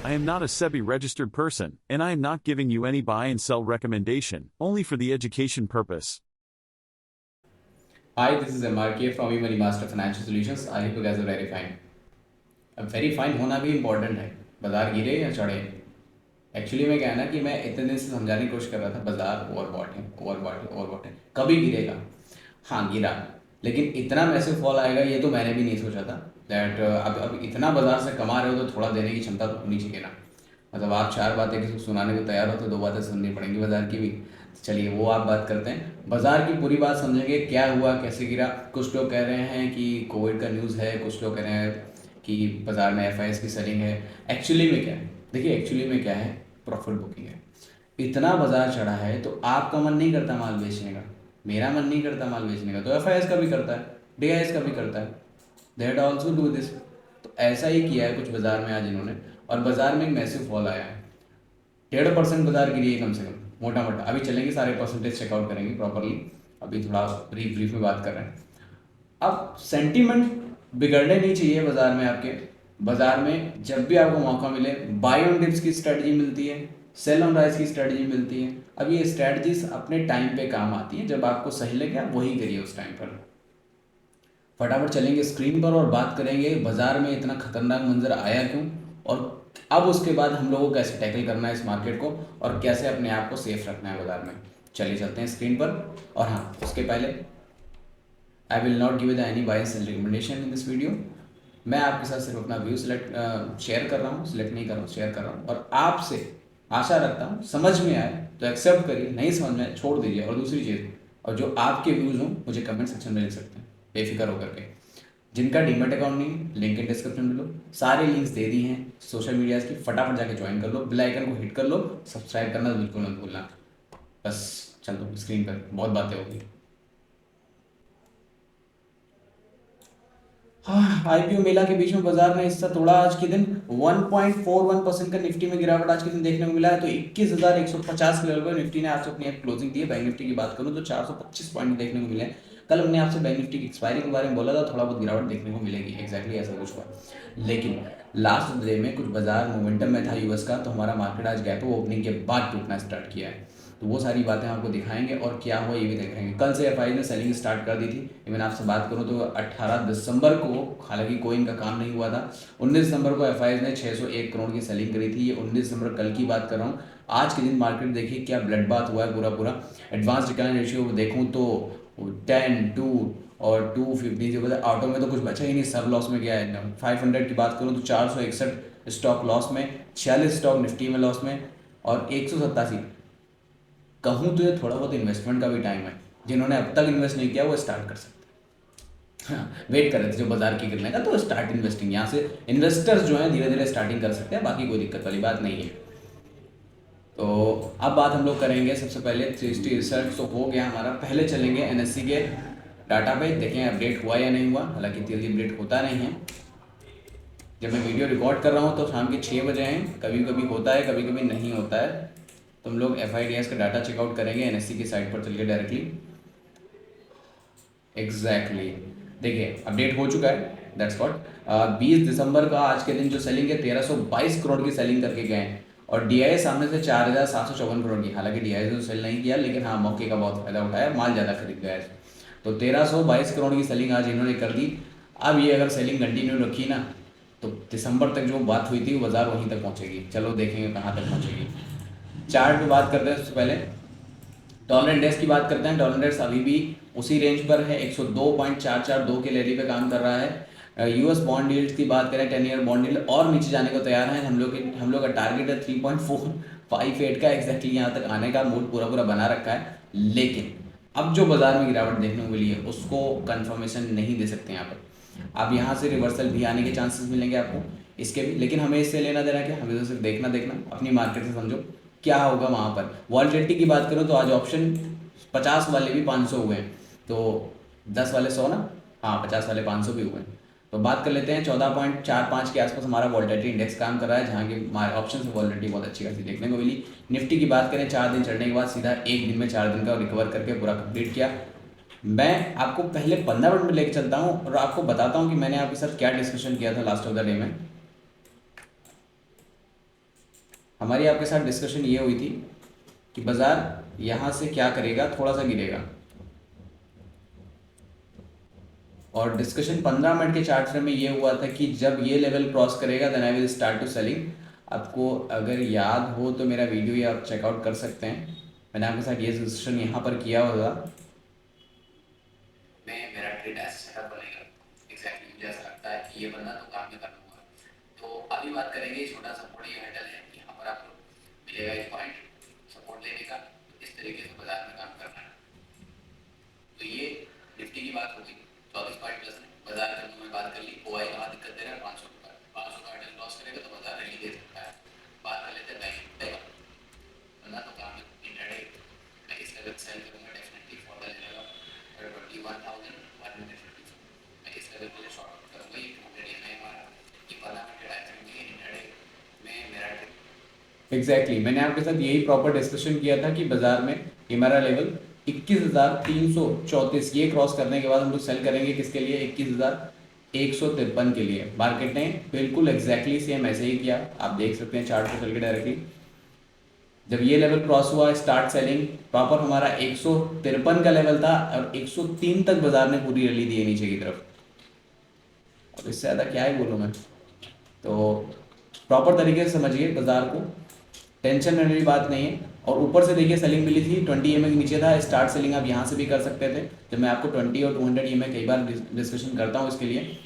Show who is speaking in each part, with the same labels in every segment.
Speaker 1: I am not a SEBI registered person, and I am not giving you any buy and sell recommendation, only for the education purpose.
Speaker 2: Hi, this is MRK from eMoney Master Financial Solutions. I hope you guys are very fine. अब very fine होना भी important है। बाजार गिरे या चढ़े, actually में क्या है ना कि मैं इतने दिन से समझाने की कोशिश कर रहा था बाजार ओवरबॉट है, ओवरबॉट है, ओवरबॉट है, कभी गिरेगा। हाँ गिरा, लेकिन इतना मैसिव फॉल आएगा ये तो मैंने भी नहीं सोचा था। दैट अब इतना बाजार से कमा रहे हो तो थोड़ा देने की क्षमता तो होनी चाहिए ना। मतलब आप चार बातें किसी को सुनाने को तैयार हो तो दो बातें सुननी पड़ेंगी बाजार की भी। तो चलिए वो आप बात करते हैं, बाजार की पूरी बात समझेंगे, क्या हुआ कैसे गिरा। कुछ लोग कह रहे हैं कि कोविड का न्यूज़ है, कुछ लोग कह रहे हैं कि बाजार में एफ की सेलिंग है। एक्चुअली में क्या है, देखिए एक्चुअली में क्या है, प्रॉफिट बुकिंग है। इतना बाजार चढ़ा है तो आपका मन नहीं करता माल बेचने का, मेरा मन नहीं करता माल बेचने का, तो एफ का भी करता है, डी का भी करता है। That also do this. तो ऐसा ही किया है कुछ बाजार में आज इन्होंने, और बाजार में एक मैसिव फॉल आया है। 1.5% बाजार गिरी है कम से कम, मोटा मोटा। अभी चलेंगे सारे परसेंटेज चेकआउट करेंगे प्रॉपरली, अभी थोड़ा ब्रीफ में बात कर रहे हैं। अब सेंटीमेंट बिगड़ने नहीं चाहिए बाजार में आपके। बाजार में जब भी आपको मौका मिले, बाय ऑन डिप्स की स्ट्रेटजी मिलती है, सेल ऑन राइज की स्ट्रेटजी मिलती है। अब ये स्ट्रेटजीज अपने टाइम पे काम आती है, जब आपको सही लगे आप वही करिए उस टाइम पर। फटाफट चलेंगे स्क्रीन पर और बात करेंगे बाजार में इतना खतरनाक मंजर आया क्यों, और अब उसके बाद हम लोगों को कैसे टैकल करना है इस मार्केट को, और कैसे अपने आप को सेफ रखना है बाजार में। चलिए चलते हैं स्क्रीन पर। और हाँ, उसके पहले I will not give the any buy sell recommendation in this video. मैं आपके साथ सिर्फ अपना व्यू शेयर कर रहा हूँ, सिलेक्ट नहीं कर रहा हूँ, शेयर कर रहा हूँ। और आपसे आशा रखता हूँ समझ में आए तो एक्सेप्ट करिए, नहीं समझ में आए छोड़ दीजिए। और दूसरी चीज़, और जो आपके व्यूज़ हों मुझे कमेंट सेक्शन में लिख सकते हैं बेफिक्र होकर के। जिनका डीमेट अकाउंट नहीं है, लिंक इन डिस्क्रिप्शन में लो, सारे लिंक्स दे दी हैं सोशल मीडियाज़ की, फटाफट जाके ज्वाइन कर लो, बेल आइकन को हिट कर लो, सब्सक्राइब करना बिल्कुल मत भूलना। बस चल दो स्क्रीन पर, बहुत बातें होगी। हाँ, आईपीओ मेला के बीच में बाजार ने हिस्सा तोड़ा आज के दिन। 1.41% का निफ्टी में गिरावट आज के दिन देखने को मिला है। तो 21,150 के लेवल पर निफ्टी ने आज अपनी क्लोजिंग दी है। बैंक निफ्टी की बात करूं तो 425 पॉइंट देखने को मिले हैं। कल हमने आपसे बैंक निफ्टी की एक्सपायरी के बारे में बोला था, थोड़ा बहुत गिरावट देखने को मिलेगी, एक्जैक्टली ऐसा कुछ हुआ। लेकिन लास्ट डे में कुछ बाजार मोमेंटम में था यूएस का, तो हमारा मार्केट आज गैप ओपनिंग के बाद टूटना स्टार्ट किया है। तो वो सारी बातें आपको दिखाएंगे और क्या हुआ ये भी देखेंगे। कल से एफ ने सेलिंग स्टार्ट कर दी थी। इवन आपसे बात करूं तो 18 दिसंबर को, हालांकि कोई इनका काम नहीं हुआ था, 19 दिसंबर को एफ ने 601 करोड़ की सेलिंग करी थी। ये 19 दिसंबर कल की बात कर रहा हूँ। आज के दिन मार्केट देखिए क्या ब्लड बाथ हुआ है पूरा पूरा। एडवांस डिक्लाइन रेशियो देखूँ तो 10, 2 और 250 जो बता, ऑटो में तो कुछ बचा ही नहीं, सब लॉस में गया है एकदम। 500 की बात करूँ तो 461 स्टॉक लॉस में, 46 स्टॉक निफ्टी में लॉस में, और 187। कहूँ तो ये थोड़ा बहुत इन्वेस्टमेंट का भी टाइम है। जिन्होंने अब तक इन्वेस्ट नहीं किया वो स्टार्ट कर सकते हैं। हाँ, वेट कर रहे थे जो बाजार की गिरने का, तो स्टार्ट इन्वेस्टिंग। यहाँ से इन्वेस्टर्स जो हैं धीरे धीरे स्टार्टिंग कर सकते हैं, बाकी कोई दिक्कत वाली बात नहीं है। तो अब बात हम लोग करेंगे सबसे पहले 360 रिसर्च तो हो गया हमारा। पहले चलेंगे एनएससी के डाटा पे, देखें अपडेट हुआ या नहीं हुआ। हालांकि जल्दी अपडेट होता नहीं है। जब मैं वीडियो रिकॉर्ड कर रहा हूँ तो शाम के 6 बजे हैं, कभी कभी होता है कभी कभी नहीं होता है। तो हम लोग एफ का डाटा चेकआउट करेंगे एनएससी की साइट पर चल के डायरेक्टली। एग्जैक्टली देखिए अपडेट हो चुका है, दैट्स व्हाट। 20 दिसंबर का आज के दिन जो सेलिंग है 1322 करोड़ की सेलिंग करके गए हैं। और डीआई सामने से 4754 करोड़ की। हालांकि डीआई तो सेल नहीं किया, लेकिन हाँ मौके का बहुत फायदा उठाया, माल ज़्यादा खरीद गया है। तो 1322 करोड़ की सेलिंग आज इन्होंने कर दी। अब ये अगर सेलिंग कंटिन्यू रखी ना तो दिसंबर तक जो बात हुई थी बाजार वहीं तक पहुंचेगी। चलो देखेंगे कहाँ तक पहुंचेगी। चार्ट पे बात करते हैं सबसे पहले, डॉलर इंडेक्स की बात करते हैं। डॉलर इंडेक्स अभी भी उसी रेंज पर है, 102.442 के लेवल पे काम कर रहा है। यूएस बॉन्ड यील्ड की बात करें, 10 ईयर बॉन्ड यील्ड और नीचे जाने को तैयार है। हम लोग का टारगेट है 3.458 का, एग्जैक्टली यहाँ तक आने का मूड पूरा पूरा बना रखा है। लेकिन अब जो बाजार में गिरावट देखने को मिली है उसको कंफर्मेशन नहीं दे सकते यहाँ पर। अब यहाँ से रिवर्सल भी आने के चांसेस मिलेंगे आपको इसके भी, लेकिन हमें इससे लेना देना क्या, हमें तो सिर्फ देखना देखना, अपनी मार्केट से समझो क्या होगा वहाँ पर। वॉलेटिलिटी की बात करूँ तो आज ऑप्शन 50 वाले भी 500 हुए हैं, तो 10 वाले 100 ना, हाँ 50 वाले 500 भी हुए हैं। तो बात कर लेते हैं 14.45 के आसपास हमारा वॉलेटिलिटी इंडेक्स काम कर रहा है, जहाँ की ऑप्शन से वॉलेटिलिटी बहुत अच्छी खासी देखने को मिली। निफ्टी की बात करें, 4 दिन चढ़ने के बाद सीधा एक दिन में 4 दिन का रिकवर करके पूरा कंप्लीट किया। मैं आपको पहले 15 मिनट में लेके चलता हूँ और आपको बताता हूँ कि मैंने आपके साथ क्या डिस्कशन किया था लास्ट ऑफ द डे में। हमारी आपके साथ डिस्कशन ये हुई थी कि बाज़ार यहाँ से क्या करेगा, थोड़ा सा गिरेगा, और डिस्कशन 15 मिनट के चार्ट फ्रेम में ये हुआ था कि जब ये लेवल क्रॉस करेगा then I will start to selling. आपको अगर याद हो तो मेरा वीडियो ये आप चेकआउट कर सकते हैं, मैंने आपके साथ ये डिस्कशन यहाँ पर किया होगा। मैं मेरा ट्रेड ऐसे सेटअप बनेगा, एग्जैक्टली मुझे ऐसा लगता है कि ये बंदा तो काम में करना होगा। तो अभी बात करेंगे छोटा सपोर्ट ये हैंडल है, यहाँ पर आपको मिलेगा एक पॉइंट सपोर्ट लेने का, इस तरीके से बाजार में काम करना है। तो ये निफ्टी की बात होगी 24.10 में बाजार करने में बात कर ली। ओआई कहाँ दिक्कत दे रहा है 500 का, 500 का हैंडल क्रॉस करेगा तो बाजार रैली दे सकता है। बात कर लेते हैं बैंक बना तो काम इंट्राडे मैं इस लेवल सेल करूंगा definitely for the level of 21,154। मैं इस लेवल को शॉर्ट आउट करूंगा, ये 200 EMA हमारा ये 15 मिनट टाइम फ्रेम में इंट्राडे में मेरा एग्जैक्टली मैंने आपके साथ यही प्रॉपर डिस्कशन किया था कि बाजार में ये हमारा लेवल 21,334 ये क्रॉस करने के बाद हम लोग सेल करेंगे किसके लिए, 21,153 के लिए। मार्केट ने बिल्कुल एग्जैक्टली सेम ऐसे ही किया, आप देख सकते हैं चार्ट पे चल के डायरेक्टली जब ये लेवल क्रॉस हुआ स्टार्ट सेलिंग, प्रॉपर हमारा 153 का लेवल था और 103 तक बाजार ने पूरी रैली दी है नीचे की तरफ। अब इससे ज़्यादा क्या ही बोलूँ मैं, तो प्रॉपर तरीके से समझिए बाजार को, टेंशन लेने वाली बात नहीं है। और ऊपर से देखिए सेलिंग मिली थी 20 EMA के नीचे था, स्टार्ट सेलिंग आप यहाँ से भी कर सकते थे। जब मैं आपको 20 और 200 EMA कई बार डिस्कशन करता हूँ इसके लिए।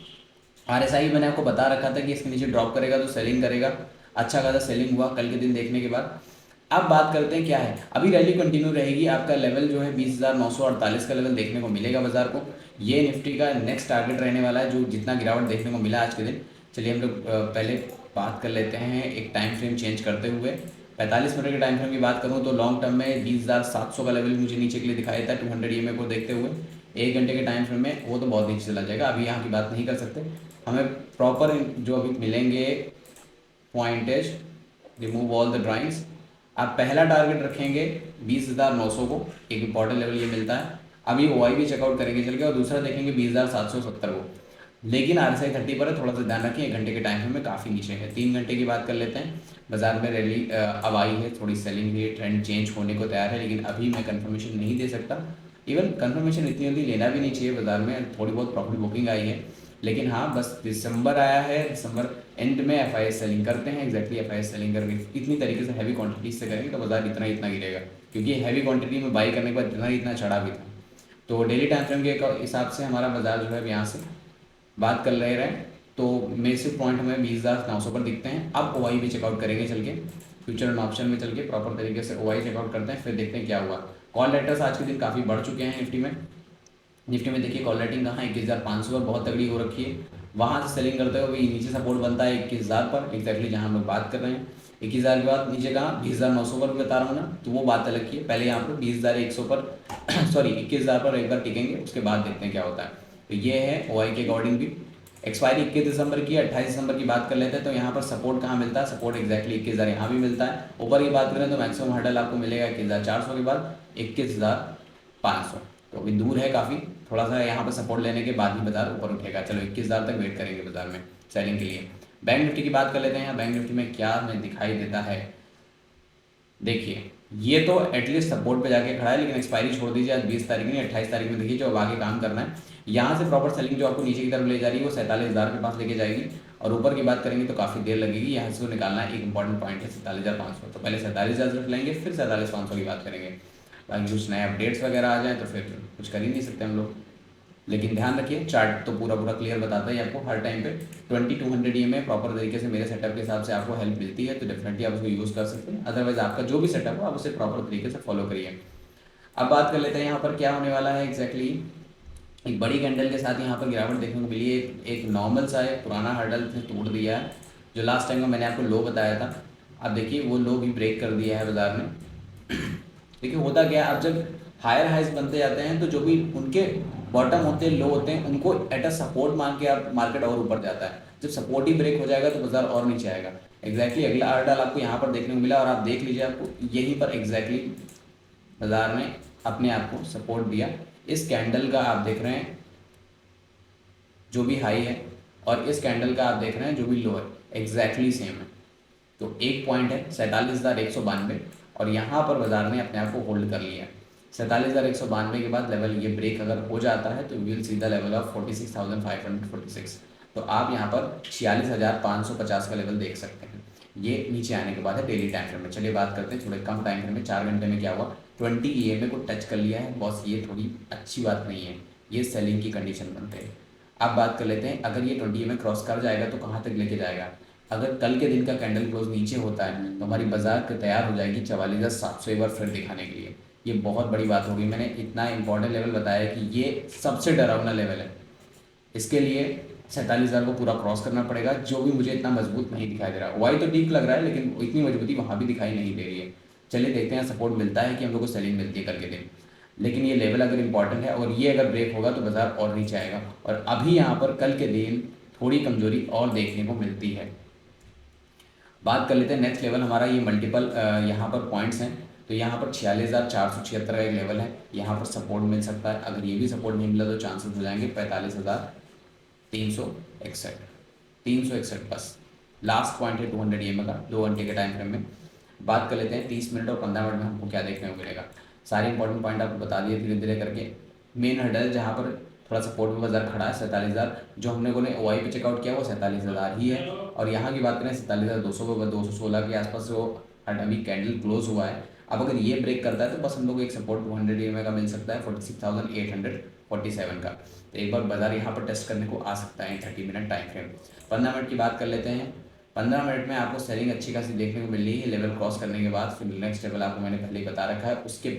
Speaker 2: RSI मैंने आपको बता रखा था कि इसके नीचे ड्रॉप करेगा तो सेलिंग करेगा, अच्छा खासा सेलिंग हुआ कल के दिन देखने के बाद। अब बात करते हैं क्या है, अभी रैली कंटिन्यू रहेगी, आपका लेवल जो है 20,948 का लेवल देखने को मिलेगा बाजार को। ये निफ्टी का नेक्स्ट टारगेट रहने वाला है जो जितना गिरावट देखने को मिला आज के दिन। चलिए हम लोग पहले बात कर लेते हैं एक टाइम फ्रेम चेंज करते हुए। 45 मिनट के टाइम फ्रेम की बात करूँ तो लॉन्ग टर्म में 20,700 का लेवल मुझे नीचे के लिए दिखाई देता है 200 EMA को देखते हुए। 1 घंटे के टाइम फ्रेम में वो तो बहुत नीचे चला जाएगा, अभी यहाँ की बात नहीं कर सकते। हमें प्रॉपर जो अभी मिलेंगे पॉइंटेज, रिमूव ऑल द ड्राइंग्स। आप पहला टारगेट रखेंगे 20,900 को, एक इंपॉर्टेंट लेवल ये मिलता है। अभी ओआई भी चेकआउट करेंगे चल के, और दूसरा देखेंगे 20,770 को। लेकिन RSI 30 पर है, थोड़ा सा ध्यान रखें, 1 घंटे के टाइम फ्रेम में काफ़ी नीचे है। 3 घंटे की बात कर लेते हैं। बाजार में रैली अब आई है, थोड़ी सेलिंग हुई, ट्रेंड चेंज होने को तैयार है, लेकिन अभी मैं कंफर्मेशन नहीं दे सकता। इवन कंफर्मेशन इतनी जल्दी लेना भी नहीं चाहिए, बाजार में थोड़ी बहुत प्रॉफिट बुकिंग आई है। लेकिन हाँ, बस दिसंबर आया है, दिसंबर एंड में FIS सेलिंग करते हैं, एग्जैक्टली FIS सेलिंग करके इतनी तरीके से हैवी क्वांटिटी से करेंगे तो बाजार इतना इतना गिरेगा, क्योंकि हैवी क्वांटिटी में बाई करने के बाद इतना इतना चढ़ा भी था। तो डेली टाइम फ्रेम के हिसाब से हमारा बाजार जो है यहाँ से बात कर रहे हैं तो मेसिव पॉइंट हमें 20,900 पर दिखते हैं। अब OI भी चेकआउट करेंगे चल के, फ्यूचर एंड ऑप्शन में चल के प्रॉपर तरीके से OI चेकआउट करते हैं, फिर देखते हैं क्या हुआ। कॉल लेटर्स आज के दिन काफ़ी बढ़ चुके हैं निफ्टी में। निफ्टी में देखिए कॉल राइटिंग कहाँ 21,500 पर बहुत तगड़ी हो रखी है, वहाँ से सेलिंग करते हुए नीचे सपोर्ट बनता है 21,000 पर, एग्जैक्टली जहाँ हम लोग बात कर रहे हैं। 21,000 के बाद नीचे कहाँ 20,900 पर बता रहा हूँ ना, तो वो बात अलग की है। पहले यहाँ पर 20,100 पर सॉरी 21,000 पर एक बार टिकेंगे, उसके बाद देखते हैं क्या होता है। तो ये है OI के अकॉर्डिंग भी। एक्सपायरी 21 दिसंबर की, 28 दिसंबर की बात कर लेते हैं। तो यहाँ पर सपोर्ट कहाँ मिलता है, सपोर्ट एग्जैक्टली 21,000 यहाँ भी मिलता है। ऊपर की बात करें तो मैक्सिमम हर्डल आपको मिलेगा 21,400 के बाद 21,500, तो अभी दूर है काफ़ी, थोड़ा सा यहाँ पर सपोर्ट लेने के बाद ही बाजार ऊपर उठेगा। चलो 21,000 तक वेट करेंगे बाजार में सेलिंग के लिए। बैंक निफ्टी की बात कर लेते हैं। यहाँ बैंक निफ्टी में क्या हमें दिखाई देता है, देखिए ये तो एटलीस्ट सपोर्ट पे जाके खड़ा है, लेकिन एक्सपायरी छोड़ दीजिए आज 20 तारीख में, 28 तारीख में देखिए जो अब आगे काम करना है। यहाँ से प्रॉपर सेलिंग जो आपको नीचे की तरफ ले जा रही है वो 47,000 के पास लेके जाएगी, और ऊपर की बात करेंगे तो काफ़ी देर लगेगी। यहाँ से वो निकालना एक इंपॉर्टेंट पॉइंट है 47,500, तो पहले 47,000 रख लेंगे, फिर 47,500 की बात करेंगे। बाकी कुछ नए अपडेट्स वगैरह आ जाए तो फिर कुछ कर ही नहीं सकते हम लोग। लेकिन ध्यान रखिए चार्ट तो पूरा पूरा क्लियर बताता है आपको हर टाइम पे। 20-200 EMA प्रॉपर तरीके से मेरे सेटअप के हिसाब से आपको हेल्प मिलती है, तो डेफिनेटली आप उसको यूज़ कर सकते हैं। अदरवाइज आपका जो भी सेटअप हो आप उसे प्रॉपर तरीके से फॉलो करिए। अब बात कर लेते हैं यहाँ पर क्या होने वाला है एग्जैक्टली। एक बड़ी कैंडल के साथ यहाँ पर गिरावट देखने को मिली है, एक नॉर्मल सा है, पुराना हर्डल तोड़ दिया है जो लास्ट टाइम में मैंने आपको लो बताया था। अब देखिए वो लो भी ब्रेक कर दिया है बाजार में। देखिए होता क्या है, अब जब हायर हाइज बनते जाते हैं तो जो भी उनके बॉटम होते हैं, लो होते हैं, उनको एट अ सपोर्ट मान के आप मार्केट और ऊपर जाता है। जब सपोर्ट ही ब्रेक हो जाएगा तो बाजार और नीचे आएगा। एग्जैक्टली अगला हर्डल आपको यहाँ पर देखने को मिला, और आप देख लीजिए आपको यहीं पर एग्जैक्टली बाजार ने अपने आप को सपोर्ट दिया। इस कैंडल का आप देख रहे हैं जो भी हाई है, और इस कैंडल का आप देख रहे हैं जो भी लो है, एग्जैक्टली सेम है। तो एक पॉइंट है 47,192 और यहाँ पर बाजार ने अपने आप को होल्ड कर लिया। 47,192 के बाद लेवल ये ब्रेक अगर हो जाता है तो will see the level of 46,546। तो आप यहाँ पर 46,550 का लेवल देख सकते हैं। ये नीचे आने के बाद है डेली टाइम फ्रेम में। चलिए बात करते हैं थोड़े कम टाइम फ्रेम में। 4 घंटे में क्या हुआ, 20 EMA को टच कर लिया है बॉस। ये थोड़ी अच्छी बात नहीं है, ये सेलिंग की कंडीशन बनते हैं। अब बात कर लेते हैं, अगर ये 20 EMA क्रॉस कर जाएगा तो कहाँ तक लेके जाएगा। अगर कल के दिन का कैंडल क्लोज नीचे होता है तो हमारी बाजार तैयार हो जाएगी 44,700 एक बार फिर दिखाने के लिए। ये बहुत बड़ी बात होगी। मैंने इतना इंपॉर्टेंट लेवल बताया कि ये सबसे डरावना लेवल है। इसके लिए 47,000 को पूरा क्रॉस करना पड़ेगा, जो भी मुझे इतना मजबूत नहीं दिखाई दे रहा। वाई तो ठीक लग रहा है लेकिन इतनी मजबूती वहाँ भी दिखाई नहीं दे रही है। चलिए देखते हैं सपोर्ट मिलता है कि हम लोग को सेलिंग मिलती है कल के दिन। लेकिन ये लेवल अगर इंपॉर्टेंट है और ये अगर ब्रेक होगा तो बाजार और नीचे आएगा। और अभी यहाँ पर कल के दिन थोड़ी कमजोरी और देखने को मिलती है। बात कर लेते हैं नेक्स्ट लेवल हमारा। ये मल्टीपल यहाँ पर पॉइंट्स हैं। तो यहाँ पर 46,476 का एक लेवल है, यहाँ पर सपोर्ट मिल सकता है। अगर ये भी सपोर्ट नहीं मिला तो चांसेस हो जाएंगे 45,361, 361 बस लास्ट पॉइंट है 200 EMA का 2 घंटे के टाइम फ्रेम में। बात कर लेते हैं 30 मिनट और 15 मिनट में हमको क्या देखने को मिलेगा। सारे इंपॉर्टेंट पॉइंट आपको बता दिए धीरे धीरे करके। मेन हर्डल जहाँ पर थोड़ा सपोर्ट में बाजार खड़ा है 47,000, जो हमने को OI पे चेकआउट किया वो 47,000 ही है। और यहाँ की बात करें 47,200 को 216 के आसपास वो अभी कैंडल क्लोज हुआ है। अब अगर ये ब्रेक करता है तो बस हम लोग को एक सपोर्ट 200 EMA का मिल सकता है 46,847 का। तो एक बार बाजार यहाँ पर टेस्ट करने को आ सकता है 30 मिनट टाइम फ्रेम। 15 मिनट की बात कर लेते हैं। 15 मिनट में आपको सेलिंग अच्छी खासी देखने को मिल रही है लेवल क्रॉस करने के बाद। फिर नेक्स्ट लेवल आपको मैंने पहले ही बता रखा है। उसके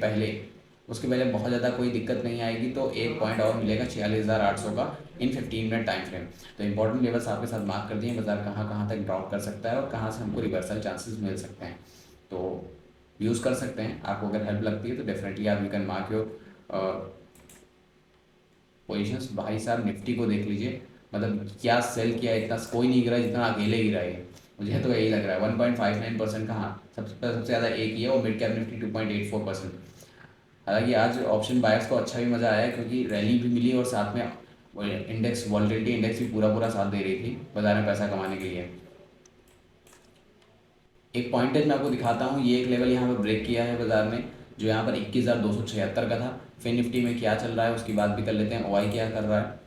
Speaker 2: पहले बहुत ज़्यादा कोई दिक्कत नहीं आएगी तो एक पॉइंट और मिलेगा 46,800 का इन 15 मिनट टाइम फ्रेम। तो इंपॉर्टेंट लेवल्स आपके साथ मार्क कर दिए। बाजार कहाँ कहाँ तक ड्रॉप कर सकता है और कहाँ से हमको रिवर्सल चांसेस मिल सकते हैं, तो यूज़ कर सकते हैं। आपको अगर हेल्प लगती है तो डेफिनेटली आप you can mark your positions. भाई साहब निफ्टी को देख लीजिए, मतलब क्या सेल किया, इतना कोई नहीं गिरा जितना अकेले गिरा है। मुझे तो यही लग रहा है 1.59% कहाँ सबसे ज़्यादा एक ही है और मिड कैप निफ्टी 2.84%। हालांकि आज ऑप्शन बायर्स को अच्छा भी मज़ा आया क्योंकि रैली भी मिली और साथ में इंडेक्स वॉलेटिलिटी इंडेक्स भी पूरा साथ दे रही थी बाजार में पैसा कमाने के लिए। एक पॉइंटेज मैं आपको दिखाता हूँ। ये एक लेवल यहाँ पर ब्रेक किया है बाजार ने, जो यहाँ पर 21,276 का था। फिर निफ्टी में क्या चल रहा है उसकी बात भी कर लेते हैं। OI क्या कर रहा है,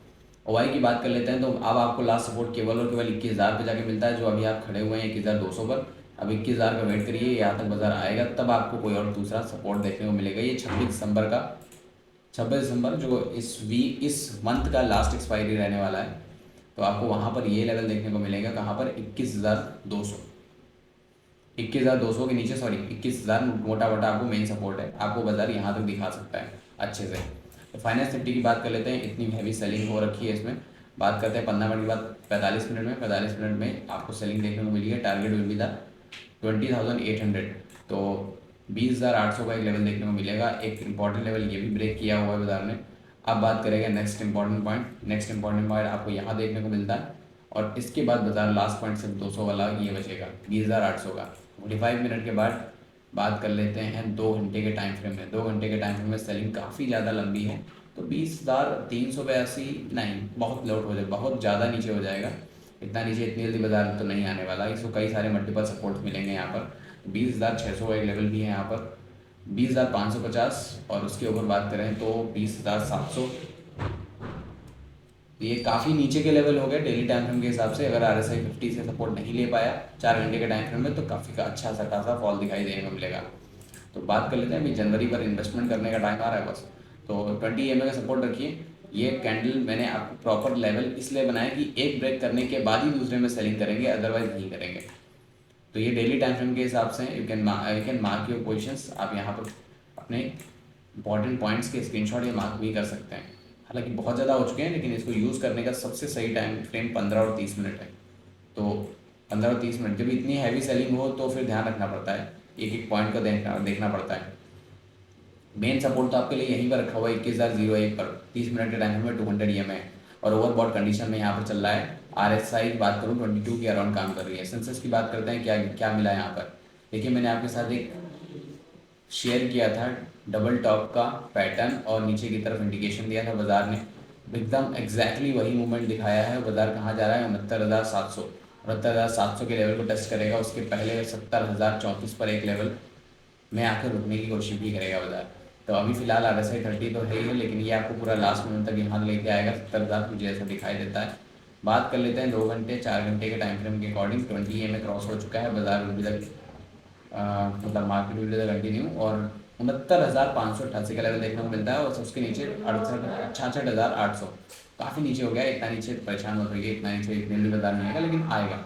Speaker 2: OI की बात कर लेते हैं। तो अब आपको लास्ट सपोर्ट केवल और केवल 21,000 पे जाके मिलता है, जो अभी आप खड़े हुए हैं 21,200 पर। अब 21,000 का वेट करिए, यहाँ तक बाजार आएगा तब आपको कोई और दूसरा सपोर्ट देखने को मिलेगा। ये 26 दिसंबर जो इस मंथ का लास्ट एक्सपायरी रहने वाला है, तो आपको वहाँ पर ये लेवल देखने को मिलेगा। कहाँ पर 21,200 के नीचे 21,000 मोटा आपको मेन सपोर्ट है। आपको बाजार यहाँ तक दिखा सकता है अच्छे से। तो फाइनेंस निफ्टी की बात कर लेते हैं। इतनी हैवी सेलिंग हो रखी है इसमें। बात करते हैं 15 मिनट की बात। 45 मिनट में आपको सेलिंग देखने को मिली है। टारगेट विल बी द 20,800, तो 20,800 का एक लेवल देखने को मिलेगा। एक इंपॉर्टेंट लेवल ये भी ब्रेक किया हुआ है बाजार ने। अब बात करेंगे नेक्स्ट इंपॉर्टेंट पॉइंट आपको यहाँ देखने को मिलता है। और इसके बाद बाजार लास्ट पॉइंट सिर्फ 200 वाला ये बचेगा 20,800 का। 45 मिनट के बाद बात कर लेते हैं 2 घंटे के टाइम फ्रेम में। 2 घंटे के टाइम फ्रेम में सेलिंग काफ़ी ज़्यादा लंबी है, तो 20,382 नहीं, बहुत लोट हो जाए, बहुत ज़्यादा नीचे हो जाएगा। इतना नीचे इतनी जल्दी बाजार तो नहीं आने वाला। इसको कई सारे मल्टीपल सपोर्ट मिलेंगे यहाँ पर। 20,600 का एक लेवल भी है यहाँ पर, 20,550 और उसके ऊपर बात करें तो 20,700। ये काफ़ी नीचे के लेवल हो गए डेली टाइम फ्रेम के हिसाब से। अगर RSI 50 से सपोर्ट नहीं ले पाया 4 घंटे के टाइम फ्रेम में तो काफ़ी का अच्छा सा खासा फॉल दिखाई देने को मिलेगा। तो बात कर लेते हैं, अभी जनवरी पर इन्वेस्टमेंट करने का टाइम आ रहा है बस। तो 20 EMA का सपोर्ट रखिए। ये कैंडल मैंने आपको प्रॉपर लेवल इसलिए बनाया कि एक ब्रेक करने के बाद ही दूसरे में सेलिंग करेंगे, अदरवाइज नहीं करेंगे। तो ये डेली टाइम फ्रेम के हिसाब से you can mark your positions. आप यहाँ पर अपने इंपॉर्टेंट पॉइंट्स के स्क्रीनशॉट या मार्क भी कर सकते हैं। हालांकि बहुत ज़्यादा हो चुके हैं लेकिन इसको यूज़ करने का सबसे सही टाइम फ्रेम 15 और 30 मिनट है। तो 15 और 30 मिनट, जब इतनी हैवी सेलिंग हो तो फिर ध्यान रखना पड़ता है, एक एक पॉइंट को देखना पड़ता है। मेन सपोर्ट तो आपके लिए यहीं पर रखा हुआ है 21,001 पर 30 मिनट के टाइम में 200 EMA और ओवरबॉट कंडीशन में यहाँ पर चल रहा है। RSI की बात करूँ 22 के अराउंड काम कर रही है। सेंसेक्स की बात करते हैं, क्या मिला यहाँ पर। देखिए मैंने आपके साथ एक शेयर किया था डबल टॉप का पैटर्न और नीचे की तरफ इंडिकेशन दिया था बाजार ने, एकदम एग्जैक्टली वही मूवमेंट दिखाया है। बाजार कहाँ जा रहा है 69,700, 69,700 के लेवल को टेस्ट करेगा, उसके पहले 70,034 पर एक लेवल में आकर रुकने की कोशिश भी करेगा बाजार। तो अभी फिलहाल RSI 30 तो है ही है, लेकिन ये आपको पूरा लास्ट मोमेंट तक यहाँ लेके आएगा 70,000 मुझे ऐसा दिखाई देता है। बात कर लेते हैं 2 घंटे 4 घंटे के टाइम फ्रेम के अकॉर्डिंग। 20 EMA क्रॉस हो चुका है, बाजार अभी तक मतलब मार्केट विल कंटिन्यू, और 69,588 का लेवल देखने को मिलता है, और उसके नीचे 66,800 काफ़ी नीचे हो गया है। इतना नीचे परेशान मत रहिए, इतना नीचे इतने भी बाजार नहीं आएगा, लेकिन आएगा।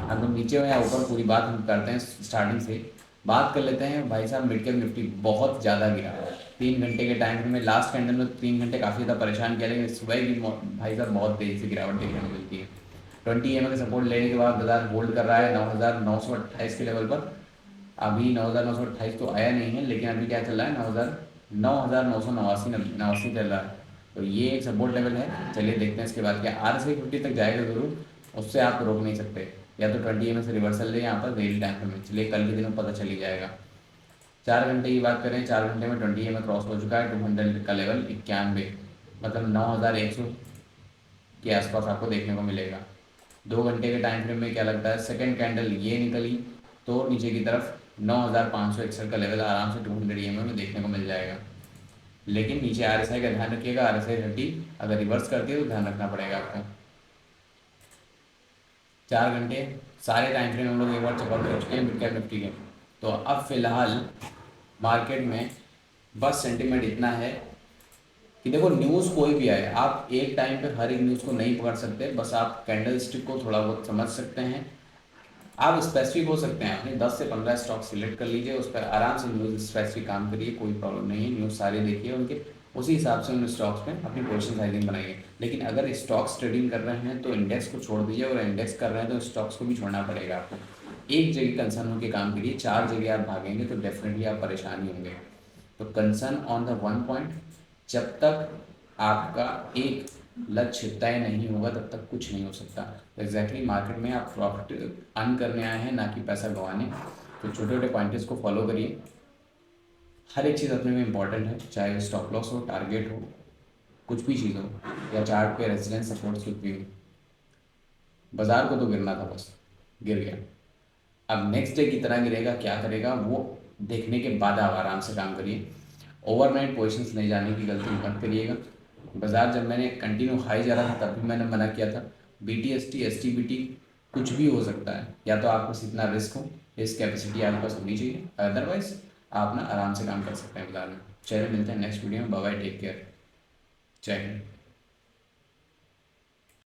Speaker 2: हम लोग नीचे या ऊपर पूरी बात हम करते हैं स्टार्टिंग से। बात कर लेते हैं भाई साहब, मिड कैप निफ्टी बहुत ज़्यादा गिरा है 3 घंटे के टाइम फ्रेम में। लास्ट कैंडल में 3 घंटे काफ़ी ज़्यादा परेशान किया, लेकिन सुबह की भाई साहब बहुत तेज़ी से गिरावट देखने को मिलती है। 20 EMA का सपोर्ट लेने के बाद बाजार होल्ड कर रहा है 9,928 के लेवल पर। अभी 9,928 तो आया नहीं है, लेकिन अभी क्या चल रहा है 9,989 चल रहा है। तो ये एक सपोर्ट लेवल है। चलिए देखते हैं इसके बाद क्या RSI 50 तक जाएगा ज़रूर, उससे आप रोक नहीं सकते। या तो 20 EMA से रिवर्सल ले यहाँ पर डेली टाइम फ्रेम में, चलिए कल के दिन में पता चल ही जाएगा। 4 घंटे की बात करें, 4 घंटे में 20 EMA क्रॉस हो चुका है 200 का लेवल 91, मतलब 9,100 के आसपास आपको देखने को मिलेगा। 2 घंटे के टाइम फ्रेम में क्या लगता है, सेकंड कैंडल ये निकली तो नीचे की तरफ 9,561 का लेवल आराम से 200 EMA में देखने को मिल जाएगा। लेकिन नीचे RSI का ध्यान रखिएगा, RSI 30 अगर रिवर्स करती है तो ध्यान रखना पड़ेगा आपको। 4 घंटे सारे टाइम फ्रेम हम लोग एक बार चेकआउट कर चुके हैं मिड कैप निफ्टी के। तो अब फिलहाल मार्केट में बस सेंटिमेंट इतना है कि देखो, न्यूज़ कोई भी आए, आप एक टाइम पे हर एक न्यूज़ को नहीं पकड़ सकते। बस आप कैंडल स्टिक को थोड़ा बहुत समझ सकते हैं, आप स्पेसिफिक हो सकते हैं। अपने 10 से 15 स्टॉक सिलेक्ट कर लीजिए, उस पर आराम से न्यूज़ स्पेसिफिक काम करिए, कोई प्रॉब्लम नहीं है। न्यूज़ सारे देखिए, उनके उसी हिसाब से उन स्टॉक्स में अपनी पोजीशन साइजिंग बनाइए। लेकिन अगर स्टॉक्स ट्रेडिंग कर रहे हैं तो इंडेक्स को छोड़ दीजिए, और इंडेक्स कर रहे हैं तो स्टॉक्स को भी छोड़ना पड़ेगा आपको। एक जगह कंसर्न होकर काम करिए, 4 जगह आप भागेंगे तो डेफिनेटली आप परेशान ही होंगे। तो concern on the one point, जब तक आपका एक लक्ष्य तय नहीं होगा तब तक कुछ नहीं हो सकता। तो एग्जैक्टली मार्केट में आप प्रॉफिट अर्न करने आए हैं, ना कि पैसा गंवाने। तो छोटे छोटे पॉइंट्स को फॉलो करिए। हर एक चीज़ अपने में इंपॉर्टेंट है, चाहे स्टॉप लॉस हो, टारगेट हो, कुछ भी चीज़ हो, या चार्ट पे रेजिडेंस सपोर्ट कुछ भी हो। बाजार को तो गिरना था, बस गिर गया। अब नेक्स्ट डे की तरह गिरेगा, क्या करेगा वो देखने के बाद आप आराम से काम करिए। ओवरनाइट पोजीशंस नहीं जाने की गलती मत करिएगा। बाजार जब मैंने कंटिन्यू हाई जा रहा था तब भी मैंने मना किया था। BTST STBT कुछ भी हो सकता है, या तो आपको इतना रिस्क हो, इस कैपेसिटी आपके पास होनी चाहिए, अदरवाइज आप ना आराम से काम कर सकते हैं बाजार में। चलिए मिलते हैं नेक्स्ट वीडियो में, बाय बाय, टेक केयर, जय हिंद।